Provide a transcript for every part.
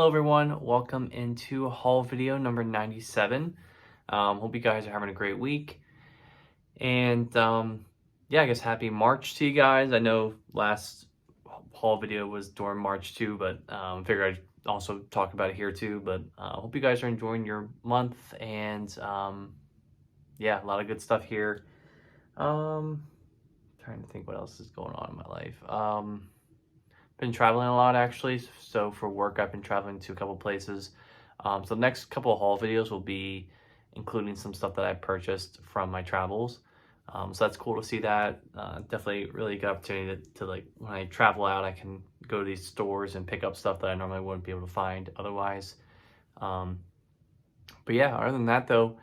Hello everyone, welcome into haul video number 97. Hope you guys are having a great week. And yeah, I guess happy March to you guys. I know last haul video was during March too, but figured I'd also talk about it here too. But hope you guys are enjoying your month, and yeah, a lot of good stuff here. Trying to think what else is going on in my life. Been traveling a lot actually, so for work I've been traveling to a couple places. So the next couple of haul videos will be including some stuff that I purchased from my travels. So that's cool to see that. Definitely really good opportunity to like when I travel out, I can go to these stores and pick up stuff that I normally wouldn't be able to find otherwise. But yeah, other than that though,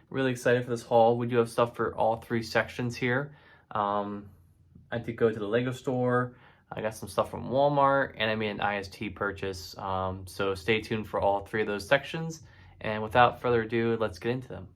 really excited for this haul. We do have stuff for all three sections here. I did go to the Lego store. I got some stuff from Walmart, and I made an IST purchase. So stay tuned for all three of those sections. And without further ado, let's get into them.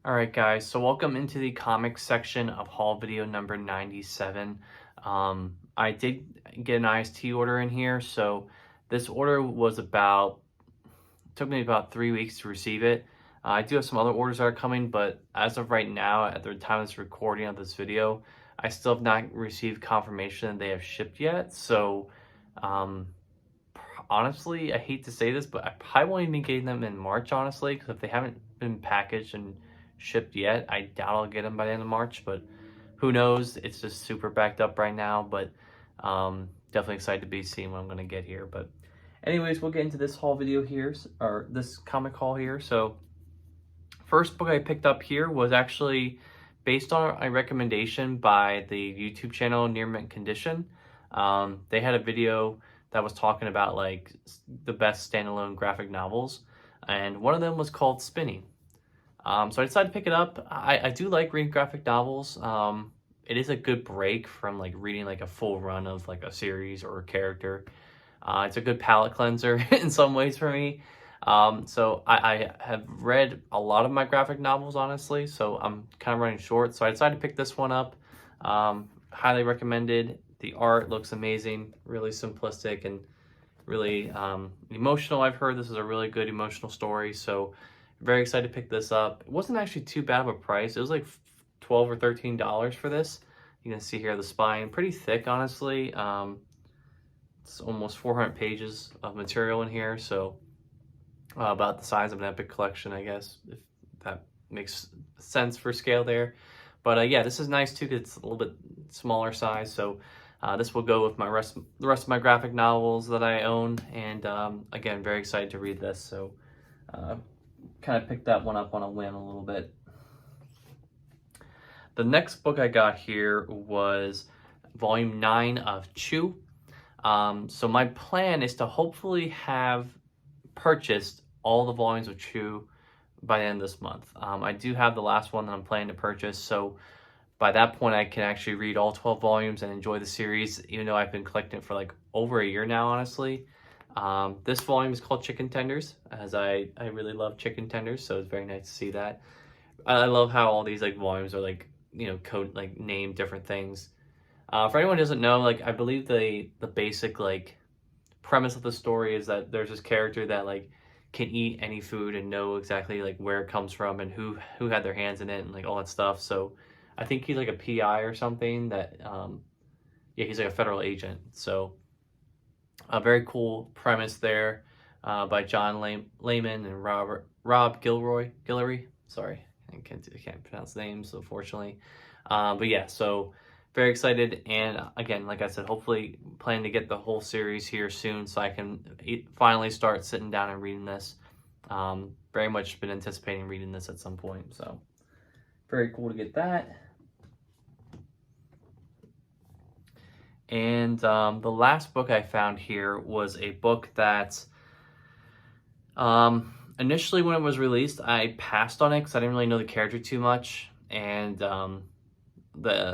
All right, guys, so welcome into the comics section of haul video number 97. I did get an IST order in here. So this order was took me about 3 weeks to receive it. I do have some other orders that are coming, but as of right now, at the time of this recording of this video, I still have not received confirmation that they have shipped yet. So, honestly, I hate to say this, but I probably won't even be getting them in March, honestly, because if they haven't been packaged and shipped yet, I doubt I'll get them by the end of March, but who knows? It's just super backed up right now, but definitely excited to be seeing what I'm going to get here. But anyways, we'll get into this haul video here, or this comic haul here. So, first book I picked up here was actually based on a recommendation by the YouTube channel Near Mint Condition. They had a video that was talking about like the best standalone graphic novels, and one of them was called Spinning. So I decided to pick it up. I do like reading graphic novels. It is a good break from like reading like a full run of like a series or a character. It's a good palate cleanser in some ways for me. So I have read a lot of my graphic novels, honestly, so I'm kind of running short. So I decided to pick this one up. Highly recommended. The art looks amazing, really simplistic and really emotional. I've heard this is a really good emotional story, so very excited to pick this up. It wasn't actually too bad of a price. It was like $12 or $13 for this. You can see here the spine, pretty thick, honestly. It's almost 400 pages of material in here, so about the size of an Epic collection, I guess, if that makes sense for scale there. But yeah, this is nice too, because it's a little bit smaller size. So this will go with the rest of my graphic novels that I own. And again, very excited to read this. So kind of picked that one up on a whim a little bit. The next book I got here was volume 9 of Chew. So my plan is to hopefully have purchased all the volumes of Chew by the end of this month. I do have the last one that I'm planning to purchase, so by that point I can actually read all 12 volumes and enjoy the series, even though I've been collecting it for like over a year now, honestly. This volume is called Chicken Tenders, as I really love chicken tenders, so it's very nice to see that. I love how all these like volumes are like, you know, code like named different things. For anyone who doesn't know, like I believe the basic like premise of the story is that there's this character that like can eat any food and know exactly like where it comes from and who had their hands in it and like all that stuff. So I think he's like a PI or something that yeah, he's like a federal agent. So a very cool premise there by John Layman and Rob Guillory. Sorry, I can't pronounce names, unfortunately. But yeah, so very excited, and again, like I said, hopefully planning to get the whole series here soon so I can finally start sitting down and reading this. Very much been anticipating reading this at some point, so very cool to get that. And the last book I found here was a book that initially when it was released, I passed on it because I didn't really know the character too much, and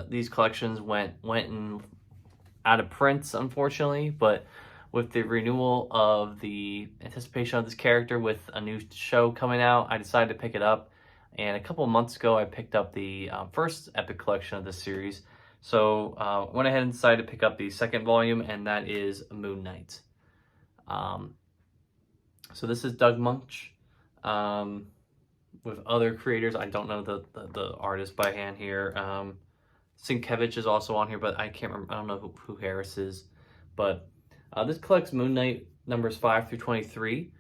these collections went and out of print, unfortunately. But with the renewal of the anticipation of this character with a new show coming out, I decided to pick it up. And a couple of months ago, I picked up the first Epic collection of this series. So went ahead and decided to pick up the second volume, and that is Moon Knight. So this is Doug Munch with other creators. I don't know the artist by hand here. Sienkiewicz is also on here, but I can't remember. I don't know who Harris is. But this collects Moon Knight numbers 5 through 23.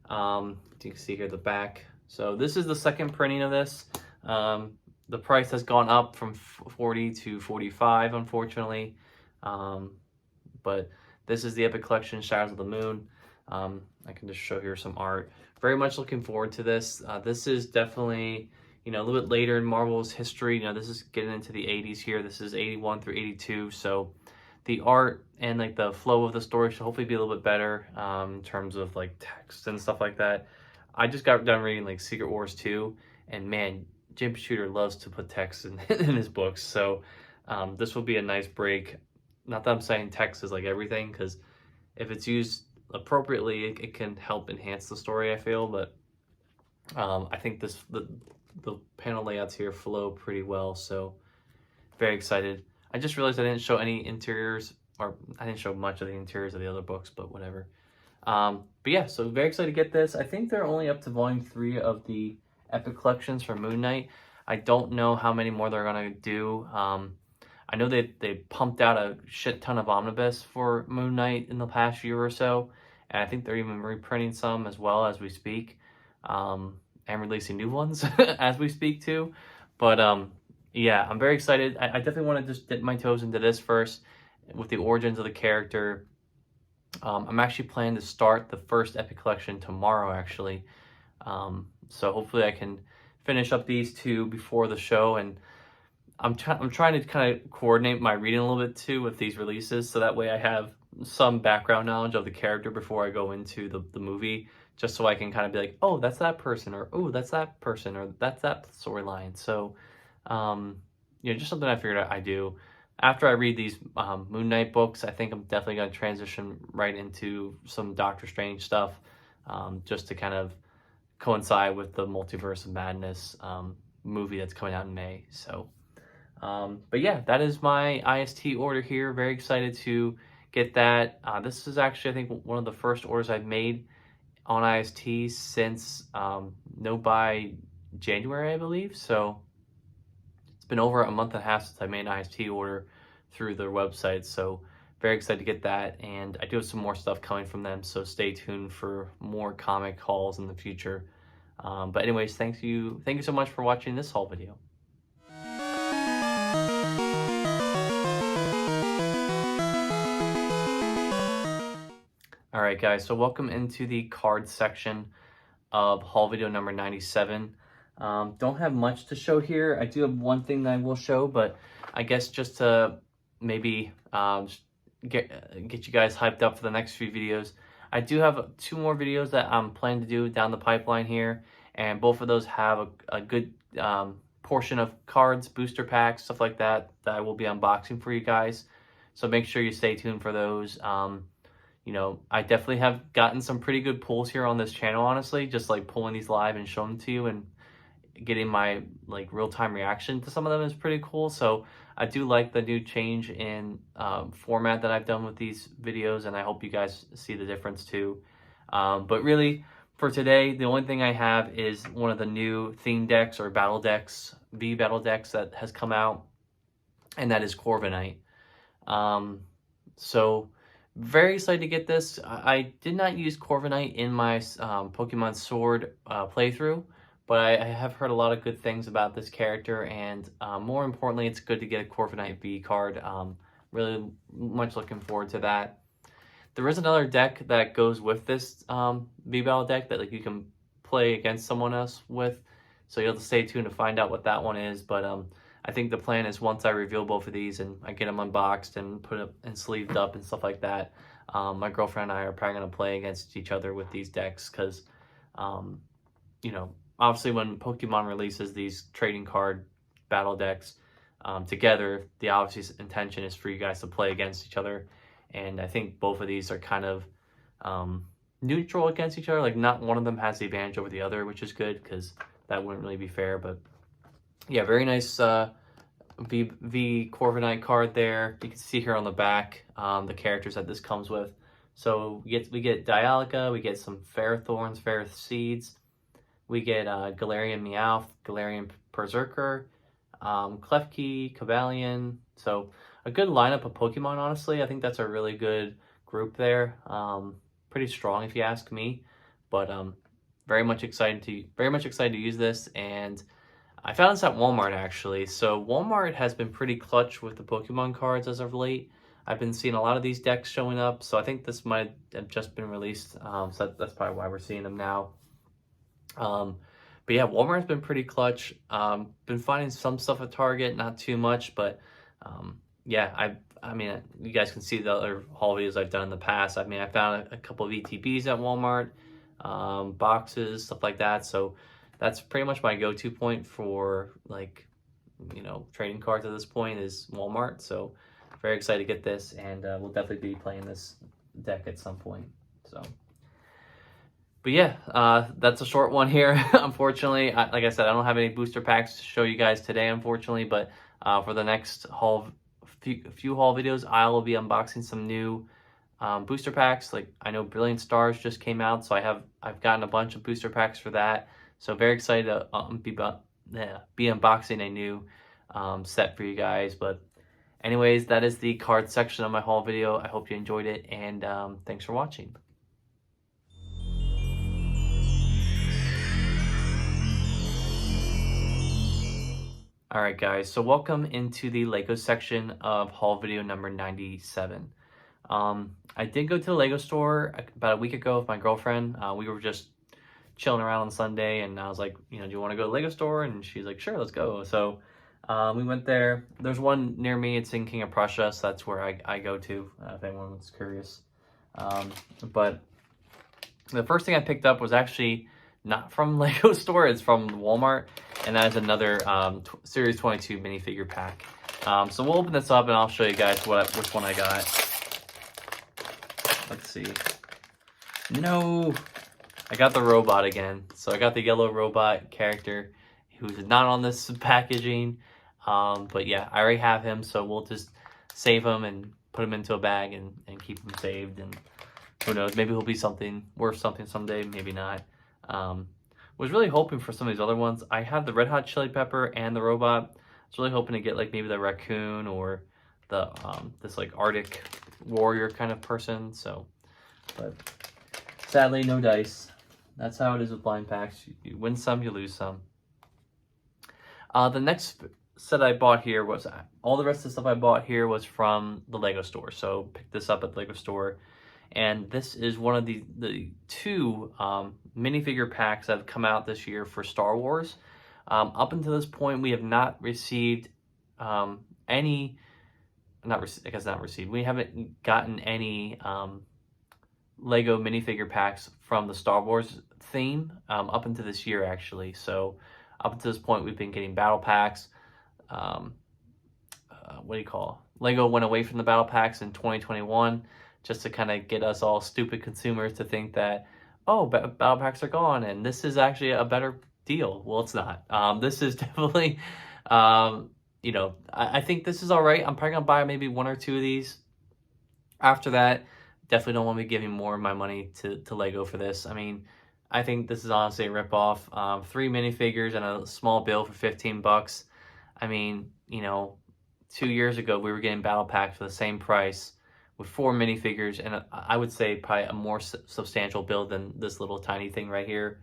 You can see here the back. So this is the second printing of this. The price has gone up from 40 to 45, unfortunately. But this is the Epic Collection, Shadows of the Moon. I can just show here some art. Very much looking forward to this. This is definitely, a little bit later in Marvel's history. This is getting into the 80s here. This is 81 through 82. So the art and like the flow of the story should hopefully be a little bit better in terms of like text and stuff like that. I just got done reading like Secret Wars 2, and man, Jim Shooter loves to put text in his books. So this will be a nice break. Not that I'm saying text is like everything, because if it's used appropriately, it can help enhance the story, I feel. But I think the panel layouts here flow pretty well, so very excited. I just realized I didn't show any interiors, or I didn't show much of the interiors of the other books, but whatever. But yeah, so very excited to get this. I think they're only up to volume 3 of the Epic Collections for Moon Knight. I don't know how many more they're gonna do. I know they pumped out a shit ton of omnibus for Moon Knight in the past year or so, and I think they're even reprinting some as well as we speak, and releasing new ones as we speak too. But yeah, I'm very excited. I definitely want to just dip my toes into this first with the origins of the character. I'm actually planning to start the first Epic Collection tomorrow, actually. So hopefully I can finish up these two before the show, and I'm trying to kind of coordinate my reading a little bit too with these releases, so that way I have some background knowledge of the character before I go into the movie, just so I can kind of be like, oh, that's that person, or oh, that's that person, or that's that storyline. So, just something I figured I do. After I read these Moon Knight books, I think I'm definitely going to transition right into some Doctor Strange stuff, just to kind of coincide with the Multiverse of Madness movie that's coming out in May. So, but yeah, that is my IST order here. Very excited to get that. This is actually, I think, one of the first orders I've made on IST since no buy January, I believe. So it's been over a month and a half since I made an IST order through their website. So very excited to get that, and I do have some more stuff coming from them, so stay tuned for more comic hauls in the future. But anyways, thank you so much for watching this haul video. Alright guys, so welcome into the card section of haul video number 97. Don't have much to show here. I do have one thing that I will show, but I guess just to maybe get you guys hyped up for the next few videos. I do have 2 more videos that I'm planning to do down the pipeline here, and both of those have a good portion of cards, booster packs, stuff like that I will be unboxing for you guys. So make sure you stay tuned for those. I definitely have gotten some pretty good pulls here on this channel, honestly, just like pulling these live and showing them to you, and getting my like real-time reaction to some of them is pretty cool. So I do like the new change in format that I've done with these videos, and I hope you guys see the difference too. But really, for today, the only thing I have is one of the new theme decks or battle decks, battle decks that has come out, and that is Corviknight. So very excited to get this. I did not use Corviknight in my Pokemon Sword playthrough, but I have heard a lot of good things about this character, and more importantly, it's good to get a Corviknight V card. Really much looking forward to that. There is another deck that goes with this V-Battle deck that you can play against someone else with, so you'll have to stay tuned to find out what that one is. But I think the plan is once I reveal both of these and I get them unboxed and put up and sleeved up and stuff like that, my girlfriend and I are probably going to play against each other with these decks, because obviously when Pokemon releases these trading card battle decks together, the obvious intention is for you guys to play against each other. And I think both of these are kind of neutral against each other. Like, not one of them has the advantage over the other, which is good, because that wouldn't really be fair. But yeah, very nice V Corviknight card there. You can see here on the back the characters that this comes with. So we get Dialga, we get some Ferrothorns, Ferroseeds, we get Galarian Meowth, Galarian Berserker, Klefki, Cavalion. So a good lineup of Pokemon, honestly. I think that's a really good group there. Pretty strong if you ask me, but very much excited to use this. And I found this at Walmart actually. So Walmart has been pretty clutch with the Pokemon cards as of late. I've been seeing a lot of these decks showing up, so I think this might have just been released. So that's probably why we're seeing them now. But yeah, Walmart's been pretty clutch. Been finding some stuff at Target, not too much, but yeah, I mean, you guys can see the other haul videos I've done in the past. I mean, I found a couple of ETBs at Walmart, boxes, stuff like that. So that's pretty much my go-to point for, like, you know, trading cards at this point is Walmart. So very excited to get this, and we'll definitely be playing this deck at some point. So, but yeah, that's a short one here. Unfortunately, like I said, I don't have any booster packs to show you guys today, unfortunately. But for the next few haul videos, I will be unboxing some new booster packs. Like, I know Brilliant Stars just came out, so I've gotten a bunch of booster packs for that. So very excited to be unboxing a new set for you guys. But anyways, that is the card section of my haul video. I hope you enjoyed it, and thanks for watching. Alright guys, so welcome into the Lego section of haul video number 97. I did go to the Lego store about a week ago with my girlfriend. We were just chilling around on Sunday, and I was like, you know, do you want to go to the Lego store? And she's like, sure, let's go. So we went there. There's one near me. It's in King of Prussia, so that's where I go to, if anyone was curious. But the first thing I picked up was actually not from Lego store. It's from Walmart, and that is another Series 22 minifigure pack. So we'll open this up, and I'll show you guys which one I got. Let's see. No! I got the robot again. So I got the yellow robot character who's not on this packaging. But yeah, I already have him, so we'll just save him and put him into a bag and keep him saved. And who knows, maybe he'll be worth something someday, maybe not. Was really hoping for some of these other ones. I had the Red Hot Chili Pepper and the robot. I was really hoping to get like maybe the raccoon or the this like Arctic warrior kind of person. So, but sadly, no dice. That's how it is with blind packs. You win some, you lose some. The next set I bought here was, all the rest of the stuff I bought here was from the Lego store. So picked this up at the Lego store. And this is one of the two minifigure packs that have come out this year for Star Wars. Up until this point, we have not received we haven't gotten any Lego minifigure packs from the Star Wars theme up until this year, actually. So up until this point, we've been getting battle packs. Lego went away from the battle packs in 2021 just to kind of get us all stupid consumers to think that, oh, battle packs are gone and this is actually a better deal. Well, it's not. This is definitely, you know, I think this is all right. I'm probably going to buy maybe one or two of these. After that, definitely don't want to be giving more of my money to Lego for this. I mean, I think this is honestly a ripoff. 3 minifigures and a small bill for $15. I mean, you know, 2 years ago, we were getting battle packs for the same price with 4 minifigures, and I would say probably a more substantial build than this little tiny thing right here.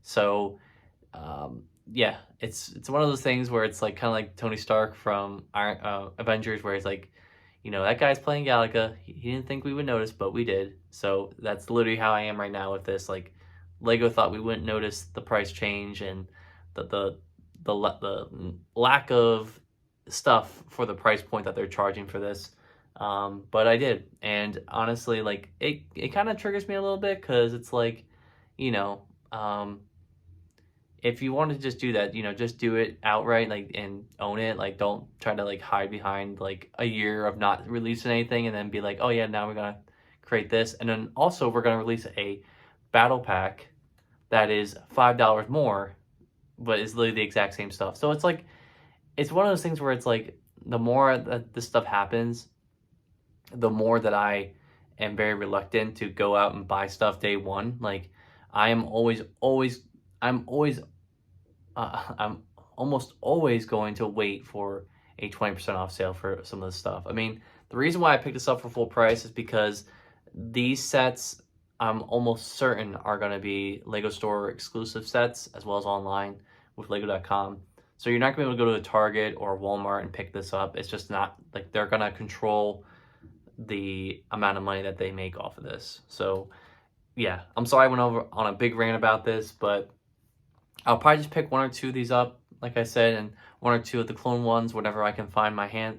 So, yeah, it's one of those things where it's like kind of like Tony Stark from Avengers, where he's like, you know, that guy's playing Galaga. He didn't think we would notice, but we did. So that's literally how I am right now with this. Like, Lego thought we wouldn't notice the price change and the lack of stuff for the price point that they're charging for this. But I did, and honestly, like, it kind of triggers me a little bit, because it's like, you know, if you want to just do that, you know, just do it outright, like, and own it. Like, don't try to like hide behind like a year of not releasing anything and then be like, oh yeah, now we're gonna create this, and then also we're gonna release a battle pack that is $5 more but it's literally the exact same stuff. So it's like, it's one of those things where it's like, the more that this stuff happens, the more that I am very reluctant to go out and buy stuff day one. Like, I am I'm always, I'm almost always going to wait for a 20% off sale for some of this stuff. I mean, the reason why I picked this up for full price is because these sets, I'm almost certain, are going to be Lego store exclusive sets as well as online with Lego.com. So you're not going to be able to go to a Target or Walmart and pick this up. It's just not, like, they're going to control the amount of money that they make off of this. So yeah, I'm sorry I went over on a big rant about this, but I'll probably just pick one or two of these up, like I said, and one or two of the clone ones whenever I can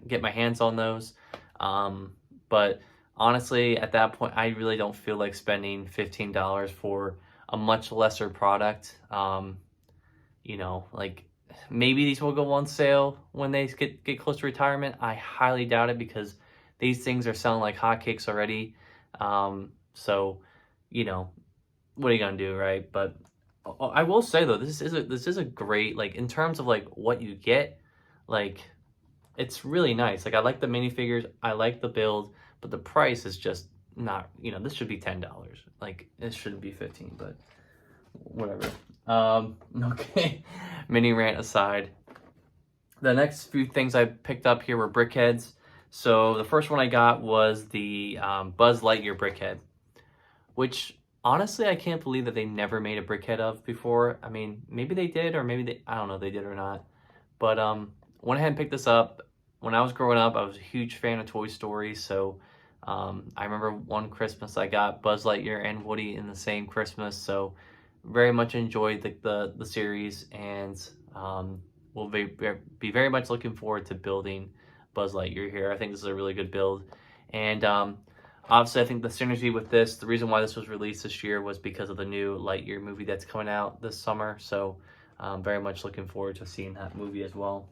get my hands on those. But honestly, at that point, I really don't feel like spending $15 for a much lesser product. You know, like, maybe these will go on sale when they get close to retirement. I highly doubt it, because these things are selling like hotcakes already. So, you know, what are you gonna do, right? But I will say though, this is a great, like, in terms of like what you get, like, it's really nice. Like, I like the minifigures, I like the build, but the price is just not, you know, this should be $10. Like, it shouldn't be 15, but whatever. Okay, mini rant aside. The next few things I picked up here were brickheads. So the first one I got was the Buzz Lightyear brickhead, which honestly I can't believe that they never made a brickhead of before. I mean, maybe they did, or maybe I don't know if they did or not. But went ahead and picked this up. When I was growing up, I was a huge fan of Toy Story, so I remember one Christmas I got Buzz Lightyear and Woody in the same Christmas, so very much enjoyed the series, and will be very much looking forward to building Buzz Lightyear here. I think this is a really good build, and obviously I think the synergy with this, the reason why this was released this year was because of the new Lightyear movie that's coming out this summer, so very much looking forward to seeing that movie as well.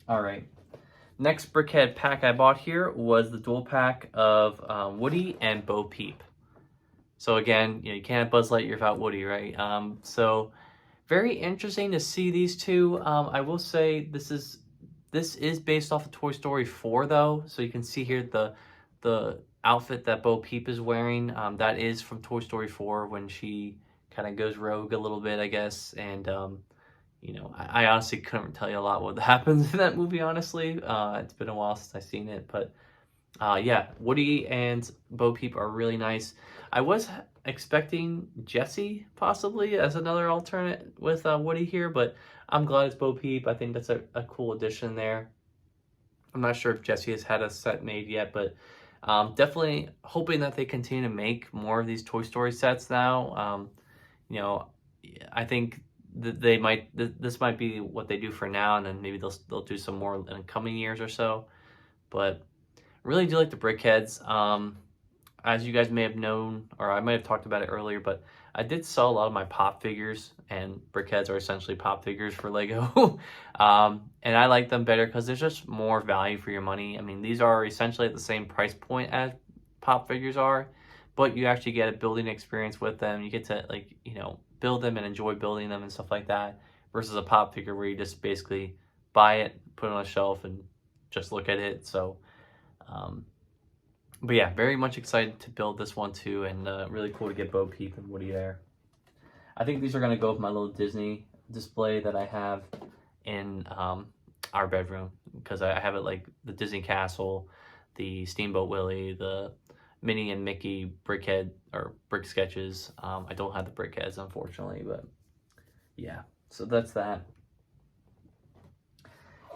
All right, next brickhead pack I bought here was the dual pack of Woody and Bo Peep. So again, you know, you can't have Buzz Lightyear without Woody, right? So very interesting to see these two. I will say this is based off of Toy Story 4 though. So you can see here the outfit that Bo Peep is wearing. That is from Toy Story 4 when she kind of goes rogue a little bit, I guess. And you know, I honestly couldn't tell you a lot what happens in that movie, honestly. It's been a while since I've seen it, but yeah, Woody and Bo Peep are really nice. I was expecting Jessie possibly as another alternate with Woody here, but I'm glad it's Bo Peep. I think that's a cool addition there. I'm not sure if Jessie has had a set made yet, but definitely hoping that they continue to make more of these Toy Story sets now. You know, I think that this might be what they do for now, and then maybe they'll do some more in the coming years or so. But really do like the brickheads. As you guys may have known, or I might have talked about it earlier, but I did sell a lot of my pop figures, and brickheads are essentially pop figures for Lego. And I like them better because there's just more value for your money. I mean, these are essentially at the same price point as pop figures are, but you actually get a building experience with them. You get to, like, you know, build them and enjoy building them and stuff like that, versus a pop figure where you just basically buy it, put it on a shelf, and just look at it. So but yeah, very much excited to build this one too, and really cool to get Bo Peep and Woody there. I think these are going to go with my little Disney display that I have in our bedroom, because I have it like the Disney Castle, the Steamboat Willie, the Minnie and Mickey brickhead or brick sketches. I don't have the brickheads, unfortunately, but yeah, so that's that.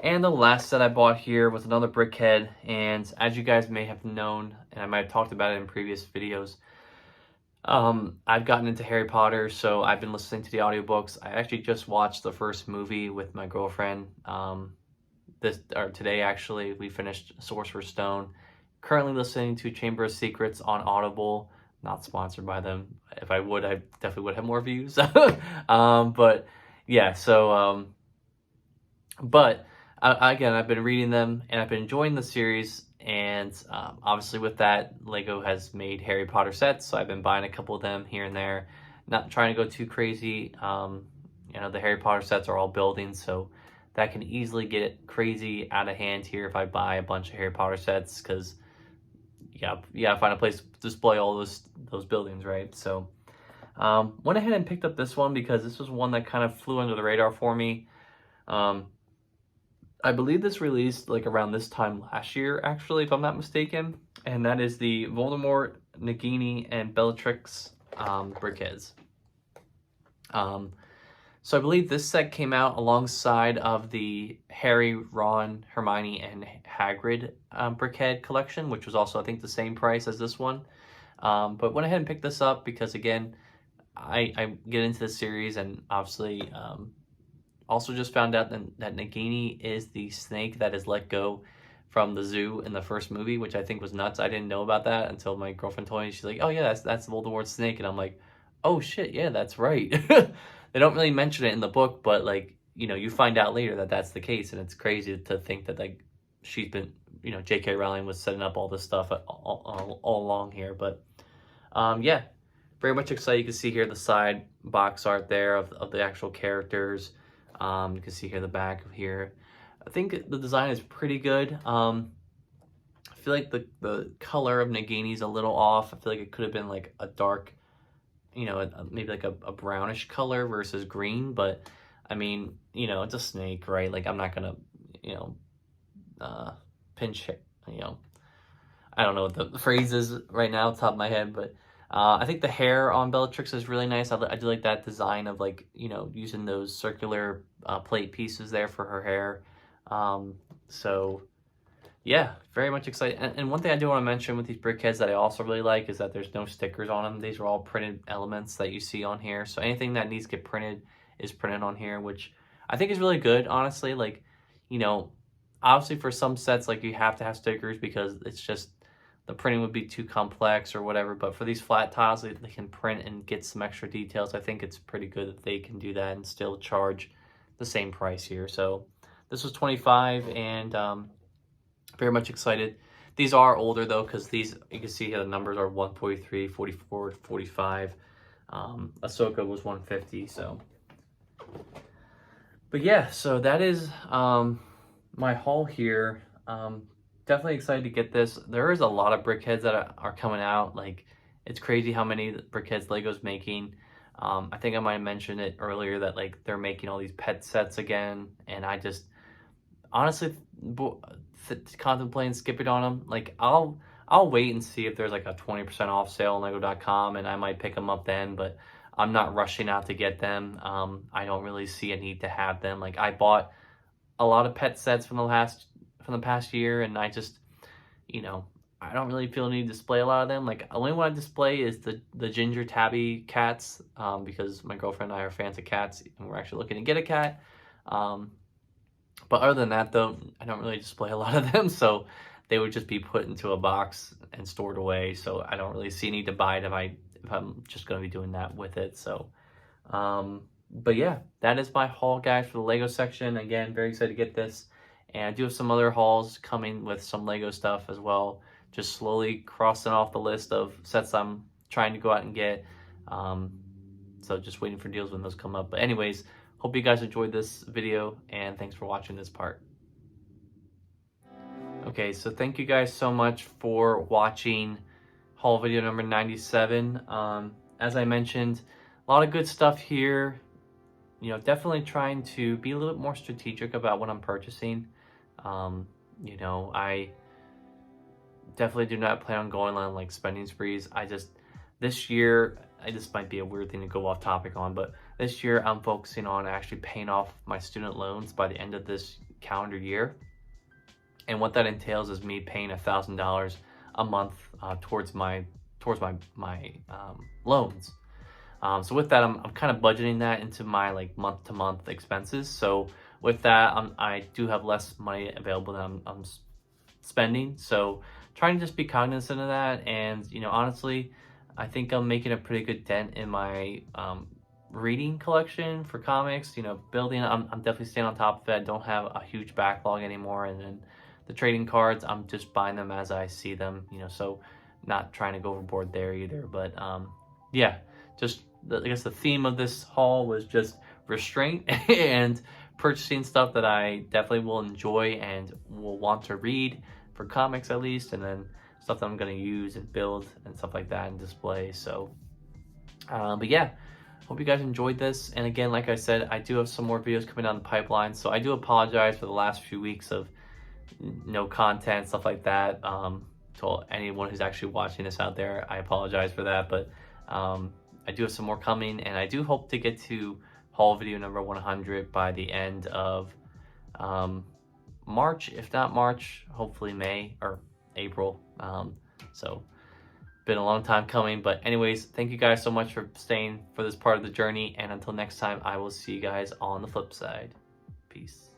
And the last set I bought here was another brickhead, and as you guys may have known, and I might have talked about it in previous videos, I've gotten into Harry Potter, so I've been listening to the audiobooks. I actually just watched the first movie with my girlfriend. Today actually, we finished Sorcerer's Stone. Currently listening to Chamber of Secrets on Audible. Not sponsored by them. If I would, I definitely would have more views. But yeah, so but again, I've been reading them and I've been enjoying the series, and obviously with that, Lego has made Harry Potter sets, so I've been buying a couple of them here and there, not trying to go too crazy. You know, the Harry Potter sets are all buildings, so that can easily get crazy out of hand here if I buy a bunch of Harry Potter sets, because yeah, find a place to display all those buildings, right? So went ahead and picked up this one because this was one that kind of flew under the radar for me. I believe this released like around this time last year, actually, if I'm not mistaken, and that is the Voldemort, Nagini, and Bellatrix briquettes. So I believe this set came out alongside of the Harry, Ron, Hermione, and Hagrid briquette collection, which was also, I think, the same price as this one. But went ahead and picked this up because, again, I get into this series, and obviously also just found out that Nagini is the snake that is let go from the zoo in the first movie, which I think was nuts. I didn't know about that until my girlfriend told me. She's like, "Oh yeah, that's Voldemort's snake," and I'm like, "Oh shit, yeah, that's right." They don't really mention it in the book, but like, you know, you find out later that that's the case, and it's crazy to think that like she's been, you know, J.K. Rowling was setting up all this stuff all along here. But yeah, very much excited. You can see here the side box art there of the actual characters. You can see here the back of here. I think the design is pretty good. I feel like the color of Nagini's a little off. I feel like it could have been like a dark, you know, maybe like a brownish color versus green, but I mean, you know, it's a snake, right? Like, I'm not gonna, you know, pinch, you know, I don't know what the phrase is right now off the top of my head, but I think the hair on Bellatrix is really nice. I do like that design of, like, you know, using those circular plate pieces there for her hair. So yeah, very much excited. And one thing I do want to mention with these briquettes that I also really like is that there's no stickers on them. These are all printed elements that you see on here. So anything that needs to get printed is printed on here, which I think is really good, honestly. Like, you know, obviously for some sets, like, you have to have stickers because it's just, the printing would be too complex or whatever. But for these flat tiles, they can print and get some extra details. I think it's pretty good that they can do that and still charge the same price here. So this was $25, and very much excited. These are older though, because these, you can see here the numbers are 143, 44, 45. Ahsoka was 150. So, but yeah, so that is my haul here. Definitely excited to get this. There is a lot of brickheads that are coming out. Like, it's crazy how many brickheads Lego's making. I think I might have mentioned it earlier that like they're making all these pet sets again, and I just honestly contemplating skipping on them. Like, I'll wait and see if there's like a 20% off sale on lego.com, and I might pick them up then, but I'm not rushing out to get them. I don't really see a need to have them. Like, I bought a lot of pet sets from the past year, and I just, you know, I don't really feel the need to display a lot of them. Like, only one I display is the ginger tabby cats, because my girlfriend and I are fans of cats, and we're actually looking to get a cat. But other than that, though, I don't really display a lot of them, so they would just be put into a box and stored away. So I don't really see a need to buy it if I'm just going to be doing that with it. So, but yeah, that is my haul, guys, for the Lego section. Again, very excited to get this, and I do have some other hauls coming with some Lego stuff as well. Just slowly crossing off the list of sets I'm trying to go out and get. So just waiting for deals when those come up. But anyways, hope you guys enjoyed this video, and thanks for watching this part. Okay, so thank you guys so much for watching haul video number 97. As I mentioned, a lot of good stuff here. You know, definitely trying to be a little bit more strategic about what I'm purchasing. You know, I definitely do not plan on going on like spending sprees. This year, this might be a weird thing to go off topic on, but this year I'm focusing on actually paying off my student loans by the end of this calendar year. And what that entails is me paying $1,000 a month towards my loans. So with that, I'm kind of budgeting that into my like month-to-month expenses. So with that, I do have less money available than I'm spending. So trying to just be cognizant of that. And, you know, honestly, I think I'm making a pretty good dent in my reading collection for comics. You know, I'm definitely staying on top of it. I don't have a huge backlog anymore. And then the trading cards, I'm just buying them as I see them, you know, so not trying to go overboard there either. But yeah, just I guess the theme of this haul was just restraint and purchasing stuff that I definitely will enjoy and will want to read for comics at least, and then stuff that I'm going to use and build and stuff like that and display. So, but yeah, hope you guys enjoyed this. And again, like I said, I do have some more videos coming down the pipeline. So I do apologize for the last few weeks of no content, stuff like that. To anyone who's actually watching this out there, I apologize for that. But I do have some more coming, and I do hope to get to haul video number 100 by the end of March. If not March, hopefully May or April. So been a long time coming, but anyways, thank you guys so much for staying for this part of the journey, and until next time, I will see you guys on the flip side. Peace.